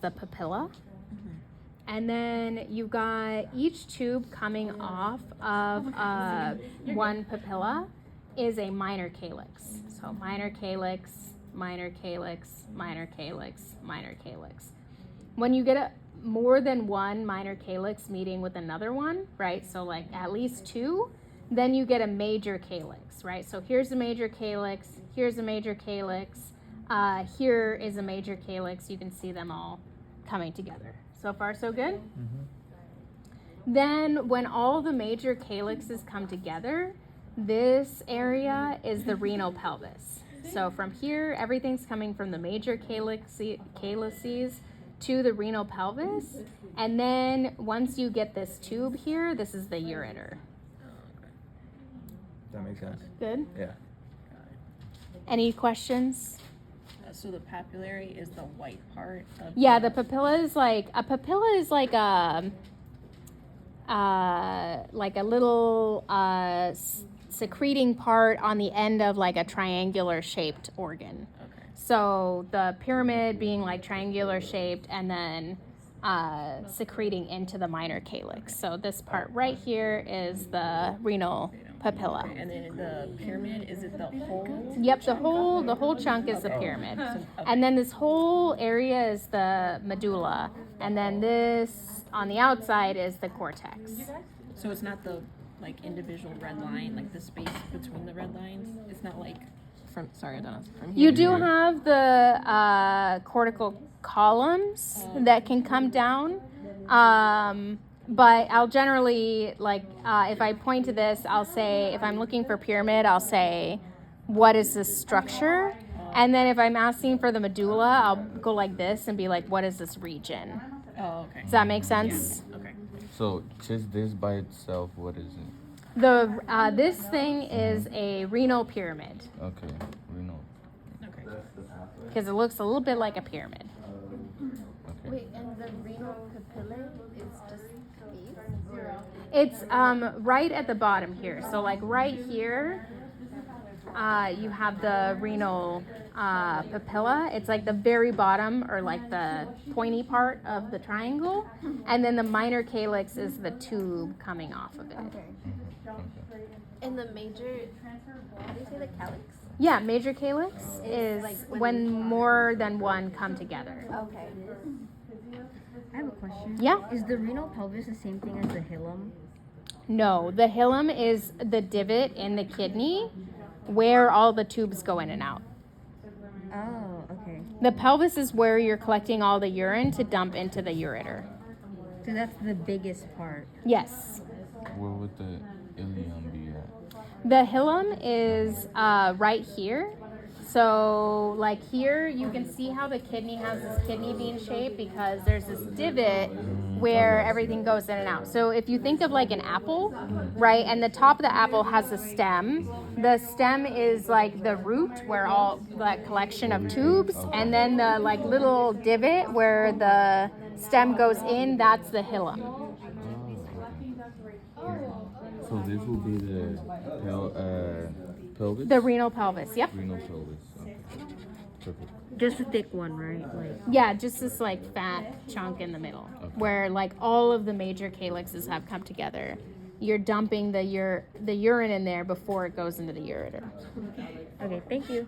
the papilla. And then you've got each tube coming off of one papilla is a minor calyx. So minor calyx, minor calyx, minor calyx, minor calyx. When you get more than one minor calyx meeting with another one, right? So like at least two, then you get a major calyx, right? So here's a major calyx, here's a major calyx, here is a major calyx. You can see them all coming together. So far, so good? Mm-hmm. Then when all the major calyxes come together, this area is the renal pelvis. So from here, everything's coming from the major calyces to the renal pelvis. And then once you get this tube here, this is the ureter. That makes sense. Good? Yeah. Any questions? So the papillary is the white part of The papilla is like a little secreting part on the end of like a triangular shaped organ. Okay. So the pyramid being like triangular shaped and then secreting into the minor calyx. So this part right here is the renal papilla. Okay. And then the pyramid, is it the whole? Yep, the whole chunk is the pyramid. And then this whole area is the medulla. And then this on the outside is the cortex. So it's not the like individual red line, like the space between the red lines? It's not like from, sorry, I don't know. From here. You do have the cortical columns that can come down. But I'll generally, like, if I point to this, I'll say, if I'm looking for pyramid, I'll say, what is this structure? And then if I'm asking for the medulla, I'll go like this and be like, what is this region? Oh, okay. Does that make sense? Yeah. Okay. So just this by itself, what is it? This thing is a renal pyramid Okay, renal. Okay. because it looks a little bit like a pyramid. Okay. Wait, and the renal papillae is just space? It's right at the bottom here. So like right here, you have the renal papilla. It's like the very bottom or like the pointy part of the triangle. And then the minor calyx is the tube coming off of it. Okay. Okay. And the major, how do you say the calyx? Yeah, major calyx is like when more than one come together. Okay. I have a question. Yeah. Is the renal pelvis the same thing as the hilum? No, the hilum is the divot in the kidney where all the tubes go in and out. Oh, okay. The pelvis is where you're collecting all the urine to dump into the ureter. So that's the biggest part. Yes. Where would the ilium be at? The hilum is right here. So like here, you can see how the kidney has this kidney bean shape because there's this divot where everything goes in and out. So if you think of like an apple, right, and the top of the apple has a stem. The stem is like the root where all that collection of tubes, and then the like little divot where the stem goes in, that's the hilum. Oh, okay. So this will be the pelvis? The renal pelvis, yep. Renal pelvis. Okay. Perfect. Just a thick one, right? Like. Yeah, just this like fat chunk in the middle where like all of the major calyxes have come together. You're dumping the urine in there before it goes into the ureter. Okay, thank you.